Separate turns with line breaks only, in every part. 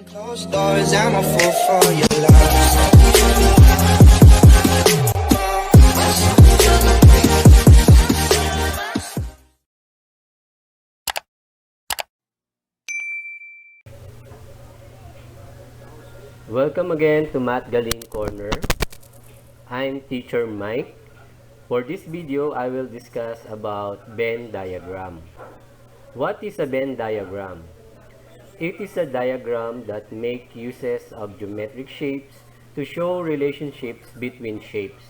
Closed doors, I'm a fool for your love.
Welcome again to Math Galing Corner. I'm Teacher Mike. For this video, I will discuss about Venn diagram. What is a Venn diagram? It is a diagram that makes uses of geometric shapes to show relationships between shapes.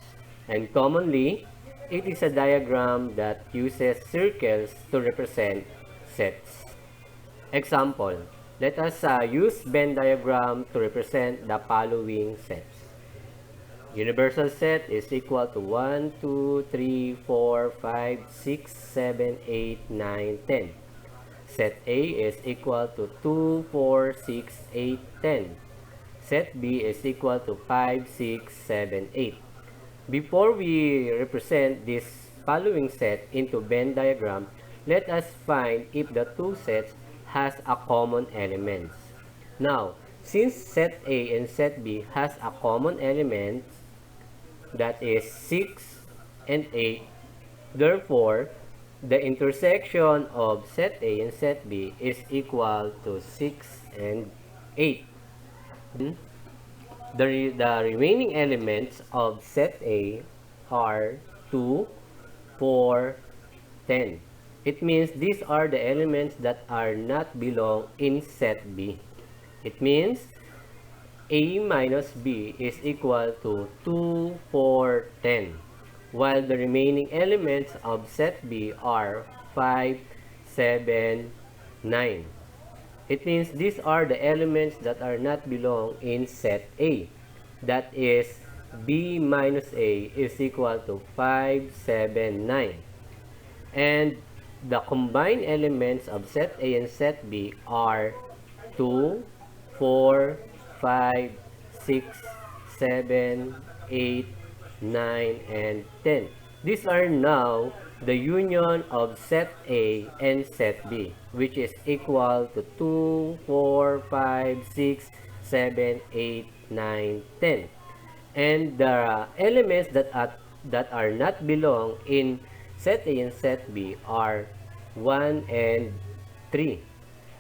And commonly, it is a diagram that uses circles to represent sets. Example, let us use Venn diagram to represent the following sets. Universal set is equal to 1, 2, 3, 4, 5, 6, 7, 8, 9, 10. Set A is equal to 2, 4, 6, 8, 10. Set B is equal to 5, 6, 7, 8. Before we represent this following set into Venn diagram, let us find if the two sets has a common elements. Now, since set A and set B has a common element, that is 6 and 8, therefore, the intersection of set A and set B is equal to 6 and 8. The remaining elements of set A are 2, 4, 10. It means these are the elements that are not belong in set B. It means A minus B is equal to 2, 4, 10. While the remaining elements of set B are 5, 7, 9. It means these are the elements that are not belong in set A. That is, B minus A is equal to 5, 7, 9. And the combined elements of set A and set B are 2, 4, 5, 6, 7, 8, 9, and 10. These are now the union of set A and set B, which is equal to 2, 4, 5, 6, 7, 8, 9, 10. And the elements that are not belong in set A and set B are 1 and 3.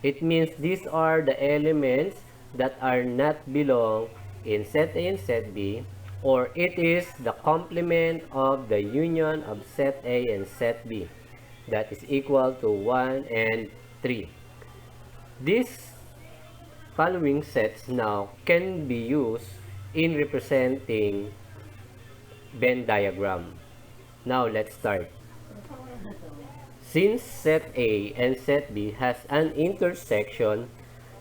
It means these are the elements that are not belong in set A and set B, or it is the complement of the union of set A and set B, that is equal to 1 and 3. These following sets now can be used in representing Venn diagram. Now let's start. Since set A and set B has an intersection,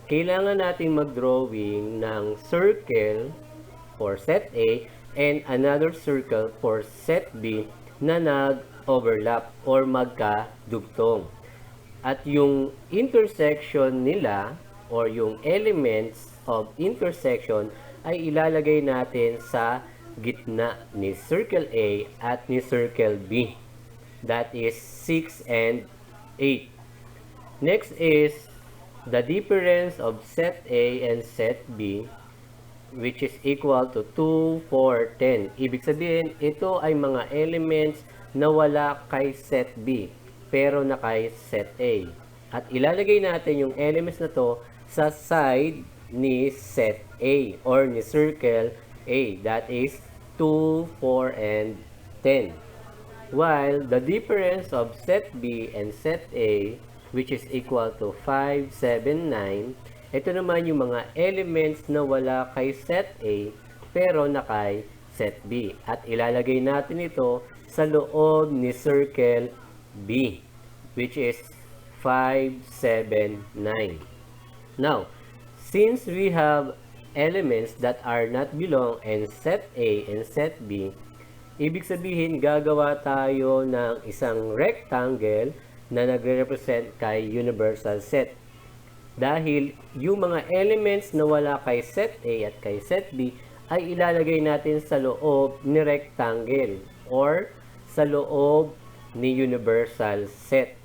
kailangan natin mag-drawing ng circle for set A and another circle for set B na nag-overlap or magkadugtong. At yung intersection nila or yung elements of intersection ay ilalagay natin sa gitna ni circle A at ni circle B. That is 6 and 8. Next is the difference of set A and set B, which is equal to 2, 4, 10. Ibig sabihin, ito ay mga elements na wala kay set B, pero na kay set A. At ilalagay natin yung elements na to sa side ni set A or ni circle A. That is 2, 4, and 10. While the difference of set B and set A, which is equal to 5, 7, 9, ito naman yung mga elements na wala kay set A pero na kay set B. At ilalagay natin ito sa loob ni circle B, which is 5, 7, 9. Now, since we have elements that are not belong in set A and set B, ibig sabihin, gagawa tayo ng isang rectangle na nagre-represent kay universal set. Dahil yung mga elements na wala kay set A at kay set B ay ilalagay natin sa loob ni rectangle or sa loob ni universal set.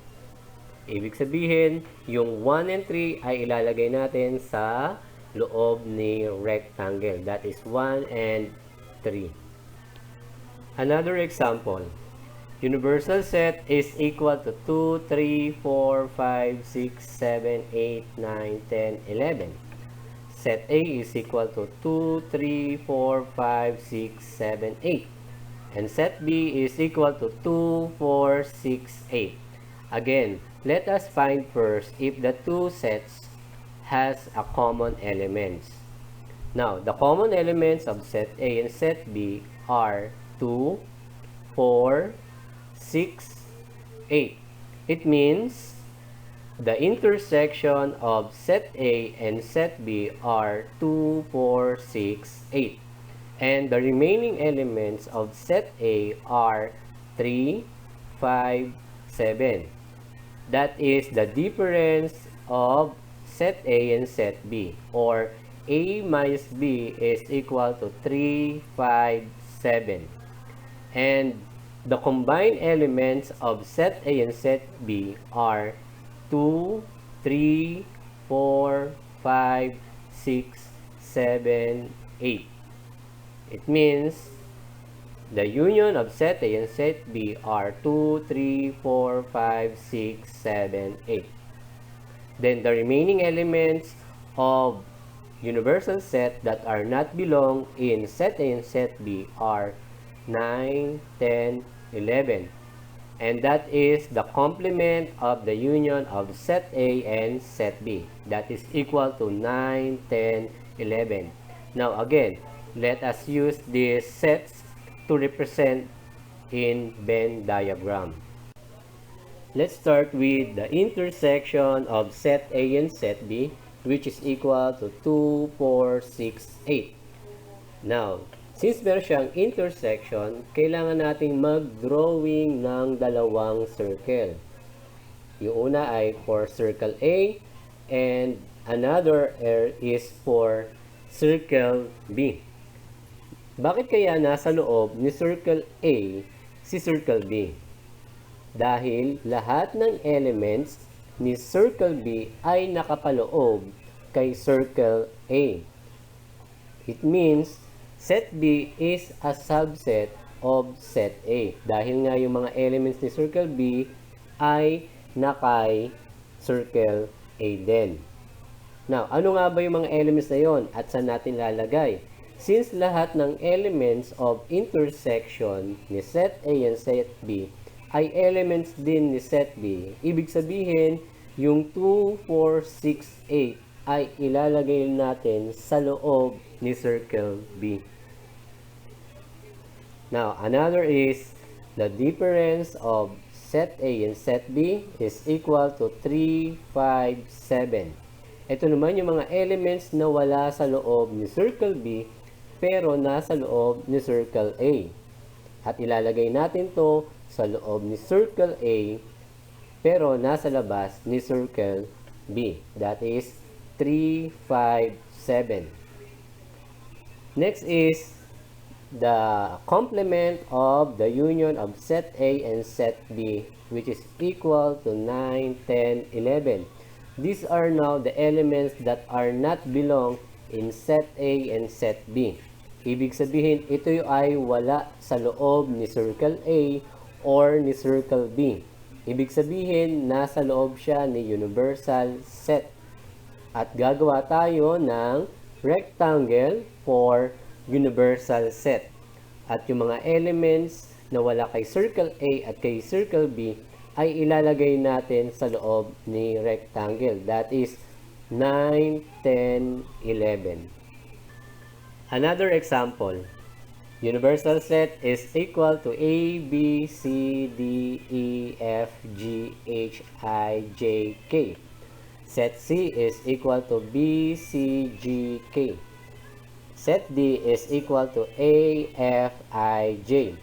Ibig sabihin, yung 1 and 3 ay ilalagay natin sa loob ni rectangle. That is 1 and 3. Another example. Universal set is equal to 2, 3, 4, 5, 6, 7, 8, 9, 10, 11. Set A is equal to 2, 3, 4, 5, 6, 7, 8. And set B is equal to 2, 4, 6, 8. Again, let us find first if the two sets has a common elements. Now, the common elements of set A and set B are 2, 4, 6, 8. It means the intersection of set A and set B are 2, 4, 6, 8. And the remaining elements of set A are 3, 5, 7. That is the difference of set A and set B, or A minus B is equal to 3, 5, 7. And the combined elements of set A and set B are 2, 3, 4, 5, 6, 7, 8. It means the union of set A and set B are 2, 3, 4, 5, 6, 7, 8. Then the remaining elements of universal set that are not belong in set A and set B are 9, 10, 11. And that is the complement of the union of set A and set B. That is equal to 9, 10, 11. Now again, let us use these sets to represent in Venn diagram. Let's start with the intersection of set A and set B, which is equal to 2, 4, 6, 8. Now, since meron siyang intersection, kailangan nating mag-drawing ng dalawang circle. Yung una ay for circle A and another is for circle B. Bakit kaya nasa loob ni circle A si circle B? Dahil lahat ng elements ni circle B ay nakapaloob kay circle A. It means set B is a subset of set A. Dahil nga yung mga elements ni circle B ay nakay circle A din. Now, ano nga ba yung mga elements na yon at saan natin lalagay? Since lahat ng elements of intersection ni set A and set B ay elements din ni set B, ibig sabihin, yung 2, 4, 6, 8 ay ilalagay natin sa loob ni circle B. Now, another is the difference of set A and set B is equal to 3, 5, 7. Ito naman yung mga elements na wala sa loob ni circle B pero nasa loob ni circle A. At ilalagay natin to sa loob ni circle A pero nasa labas ni circle B. That is 3, 5, 7. Next is the complement of the union of set A and set B, which is equal to 9, 10, 11. These are now the elements that are not belong in set A and set B. Ibig sabihin, ito ay wala sa loob ni circle A or ni circle B. Ibig sabihin, nasa loob siya ni universal set. At gagawa tayo ng rectangle for universal set. At yung mga elements na wala kay circle A at kay circle B ay ilalagay natin sa loob ni rectangle. That is 9, 10, 11. Another example. Universal set is equal to A, B, C, D, E, F, G, H, I, J, K. Set C is equal to B, C, G, K. Set D is equal to A, F, I, J.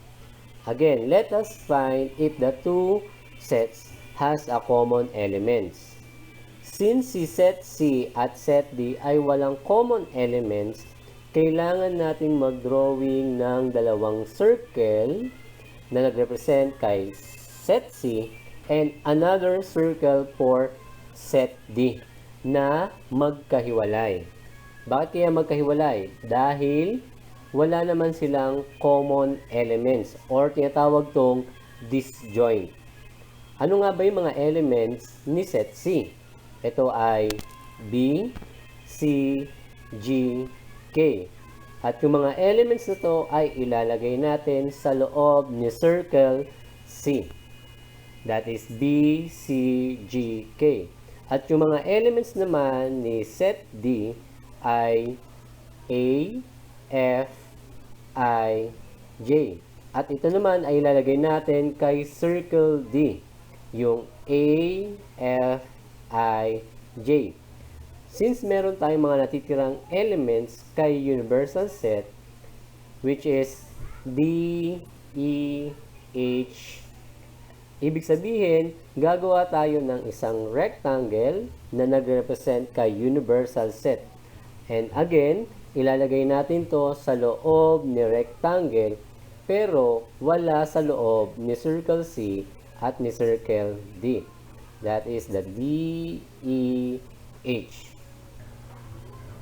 Again, let us find if the two sets has a common elements. Since si set C at set D ay walang common elements, kailangan nating mag-drawing ng dalawang circle na nag-represent kay set C and another circle for set D na magkahiwalay. Bakit kaya magkahiwalay? Dahil wala naman silang common elements or tinatawag tong disjoint. Ano nga ba yung mga elements ni set C? Ito ay B, C, G, K. At yung mga elements na to ay ilalagay natin sa loob ni circle C. That is B, C, G, K. At yung mga elements naman ni set D ay A, F, I, J. At ito naman ay ilalagay natin kay circle D. Yung A, F, I, J. Since meron tayong mga natitirang elements kay universal set, which is D, E, H, ibig sabihin, gagawa tayo ng isang rectangle na nagre-represent kay universal set. And again, ilalagay natin to sa loob ni rectangle, pero wala sa loob ni circle C at ni circle D. That is the D, E, H.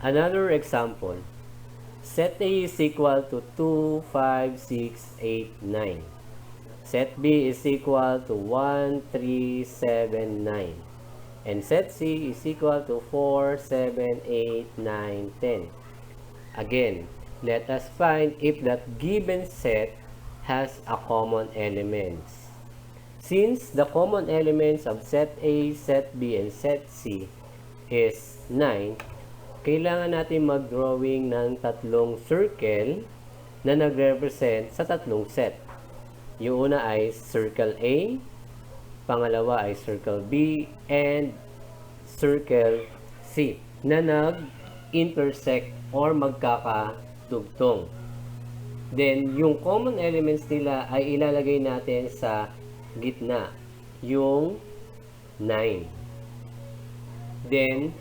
Another example, set A is equal to 2, 5, 6, 8, 9. Set B is equal to 1, 3, 7, 9. And set C is equal to 4, 7, 8, 9, 10. Again, let us find if that given set has a common elements. Since the common elements of set A, set B, and set C is 9, kailangan natin mag-drawing ng tatlong circle na nagre-represent sa tatlong set. Yung una ay circle A, pangalawa ay circle B, and circle C na nag-intersect or magkakatugtong. Then, yung common elements nila ay ilalagay natin sa gitna, yung 9. Then,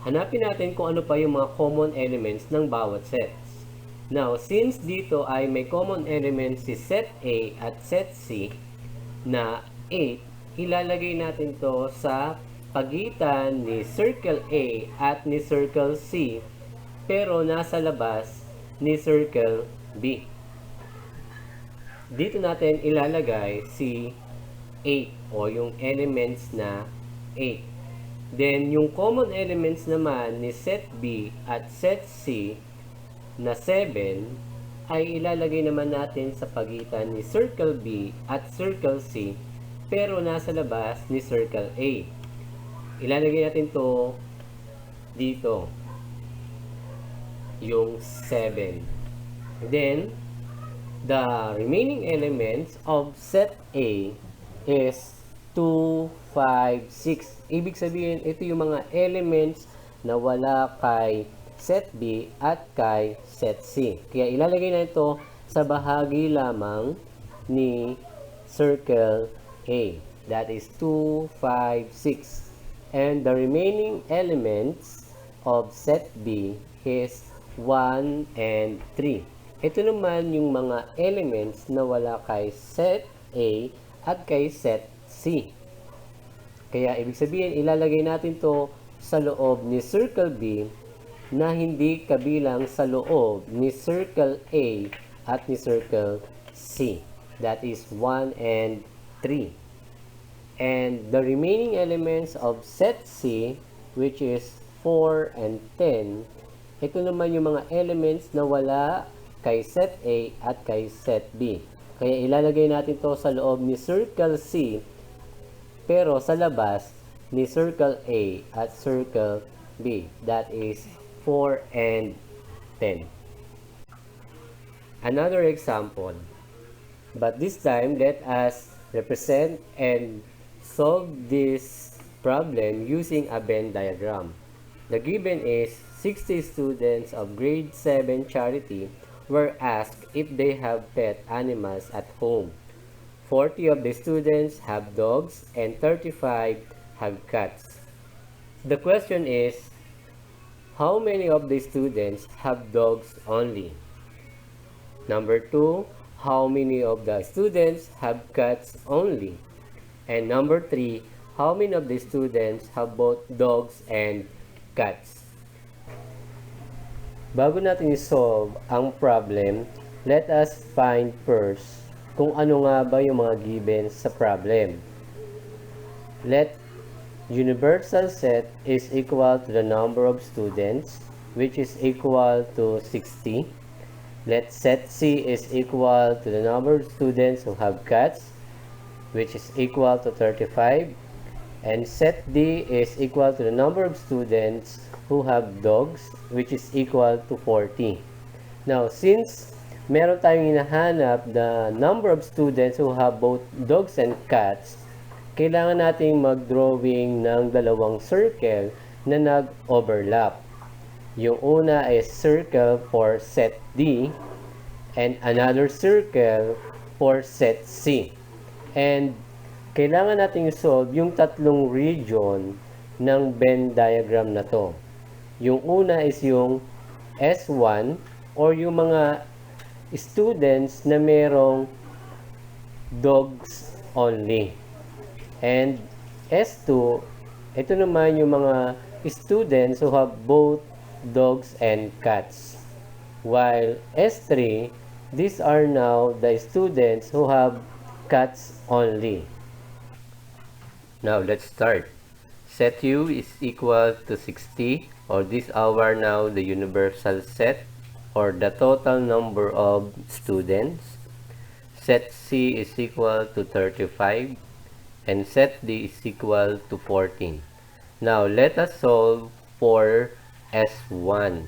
hanapin natin kung ano pa yung mga common elements ng bawat sets. Now, since dito ay may common elements si set A at set C na 8, ilalagay natin to sa pagitan ni circle A at ni circle C, pero nasa labas ni circle B. Dito natin ilalagay si 8 o yung elements na 8. Then, yung common elements naman ni set B at set C na 7 ay ilalagay naman natin sa pagitan ni circle B at circle C, pero nasa labas ni circle A. Ilalagay natin to dito, yung 7. Then, the remaining elements of set A is 2, 5, 6. Ibig sabihin, ito yung mga elements na wala kay set B at kay set C. Kaya ilalagay na ito sa bahagi lamang ni circle A. That is 2, 5, 6. And the remaining elements of set B is 1 and 3. Ito naman yung mga elements na wala kay set A at kay set C. Kaya ibig sabihin, ilalagay natin to sa loob ni circle B na hindi kabilang sa loob ni circle A at ni circle C. That is 1 and 3. And the remaining elements of set C, which is 4 and 10, ito naman yung mga elements na wala kay set A at kay set B. Kaya ilalagay natin to sa loob ni circle C, pero sa labas ni circle A at circle B. That is 4 and 10. Another example. But this time, let us represent and solve this problem using a Venn diagram. The given is 60 students of grade 7 charity were asked if they have pet animals at home. 40 of the students have dogs and 35 have cats. The question is, how many of the students have dogs only? Number 2, how many of the students have cats only? And number 3, how many of the students have both dogs and cats? Bago natin i-solve ang problem, let us find first kung ano nga ba yung mga given sa problem. Let universal set is equal to the number of students, which is equal to 60. Let set C is equal to the number of students who have cats, which is equal to 35. And set D is equal to the number of students who have dogs, which is equal to 40. Now, since meron tayong hinahanap the number of students who have both dogs and cats, kailangan nating mag-drawing ng dalawang circle na nag-overlap. Yung una is circle for set D and another circle for set C. And kailangan natin i-solve yung tatlong region ng Venn diagram na to. Yung una is yung S1 or yung mga students na merong dogs only. And S2, ito naman yung mga students who have both dogs and cats. While S3, these are now the students who have cats only. Now, let's start. Set U is equal to 60, or this our now the universal set, or the total number of students. Set C is equal to 35, and set D is equal to 14. Now, let us solve for S1,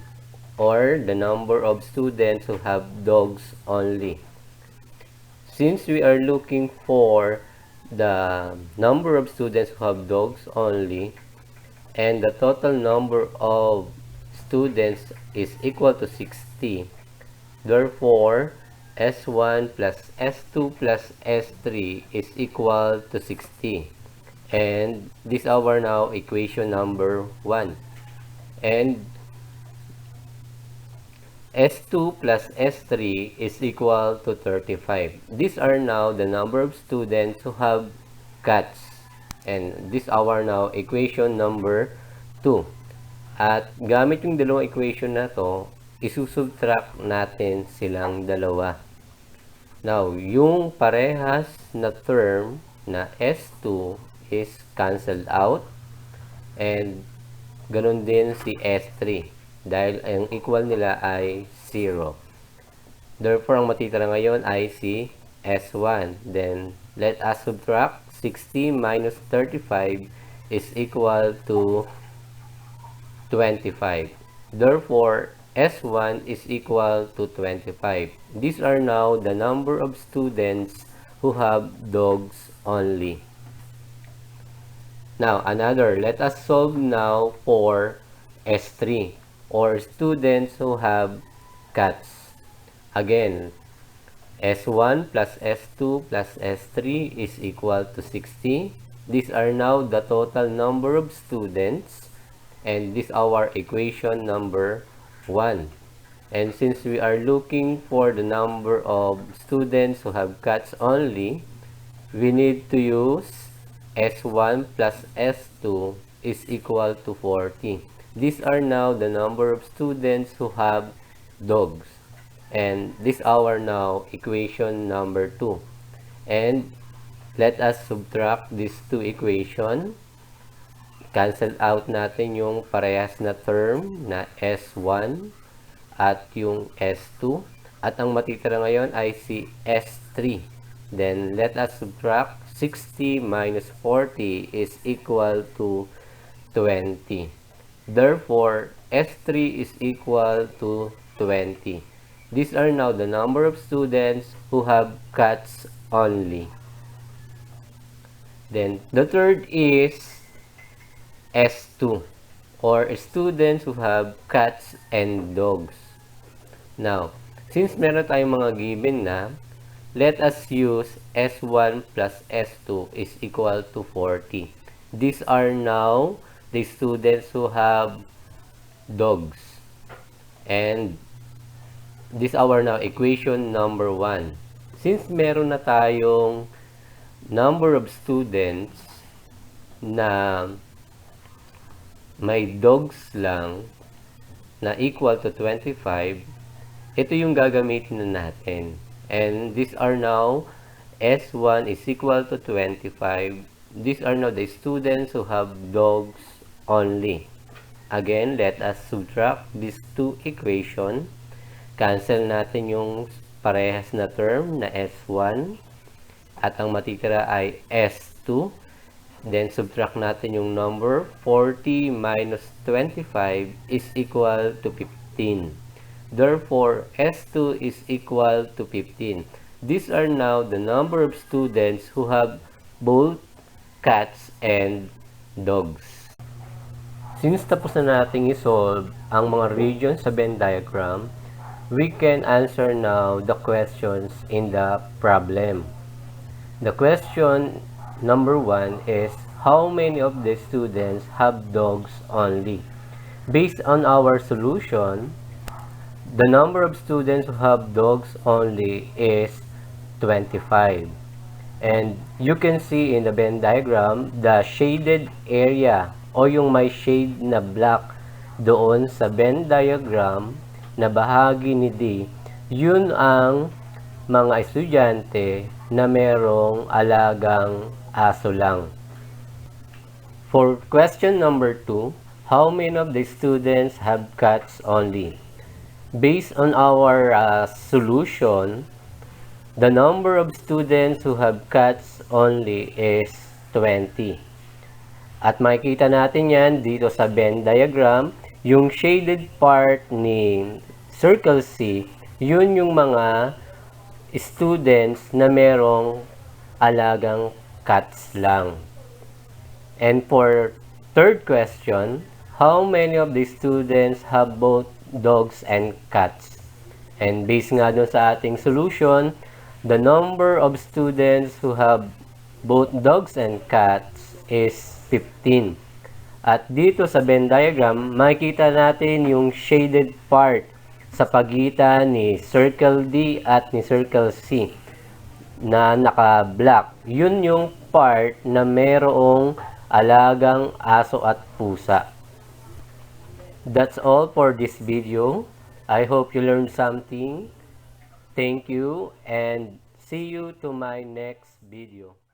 or the number of students who have dogs only. Since we are looking for the number of students who have dogs only, and the total number of students is equal to 60, therefore S1 plus S2 plus S3 is equal to 60, and this our now equation number 1. And S2 plus S3 is equal to 35. These are now the number of students who have cats. And this our now equation number 2. At gamit yung dalawang equation na to, isusubtract natin silang dalawa. Now, yung parehas na term na S2 is cancelled out. And ganun din si S3. Dahil ang equal nila ay 0. Therefore, ang matitira ngayon ay si S1. Then, let us subtract 60 minus 35 is equal to 25. Therefore, S1 is equal to 25. These are now the number of students who have dogs only. Now, another. Let us solve now for S3. Or students who have cats. Again, S1 plus S2 plus S3 is equal to 60. These are now the total number of students, and this our equation number 1. And since we are looking for the number of students who have cats only, we need to use S1 plus S2 is equal to 40. These are now the number of students who have dogs. And this our now equation number 2. And let us subtract these two equations. Cancel out natin yung parehas na term na S1 at yung S2. At ang matitira ngayon ay si S3. Then let us subtract 60 minus 40 is equal to 20. Therefore, S3 is equal to 20. These are now the number of students who have cats only. Then, the third is S2, or students who have cats and dogs. Now, since meron tayong mga given na, let us use S1 plus S2 is equal to 40. These are now the students who have dogs. And this our now equation number 1. Since meron na tayong number of students na may dogs lang, na equal to 25, ito yung gagamitin na natin. And these are now S1 is equal to 25. These are now the students who have dogs only. Again, let us subtract these two equations. Cancel natin yung parehas na term na S1 at ang matitira ay S2. Then subtract natin yung number 40 minus 25 is equal to 15. Therefore, S2 is equal to 15. These are now the number of students who have both cats and dogs. Since tapos na nating isolve ang mga regions sa Venn diagram, we can answer now the questions in the problem. The question number 1 is, how many of the students have dogs only? Based on our solution, the number of students who have dogs only is 25. And you can see in the Venn diagram, the shaded area o yung may shade na black doon sa Venn diagram na bahagi ni D, yun ang mga estudyante na merong alagang aso lang. For question number 2, how many of the students have cats only? Based on our solution, the number of students who have cats only is 20. At makikita natin yan dito sa Venn diagram, yung shaded part ni Circle C, yun yung mga students na merong alagang cats lang. And for third question, how many of the students have both dogs and cats? And based nga dun sa ating solution, the number of students who have both dogs and cats is 15. At dito sa Venn diagram, makikita natin yung shaded part sa pagitan ni Circle D at ni Circle C na naka-black. Yun yung part na merong alagang aso at pusa. That's all for this video. I hope you learned something. Thank you and see you to my next video.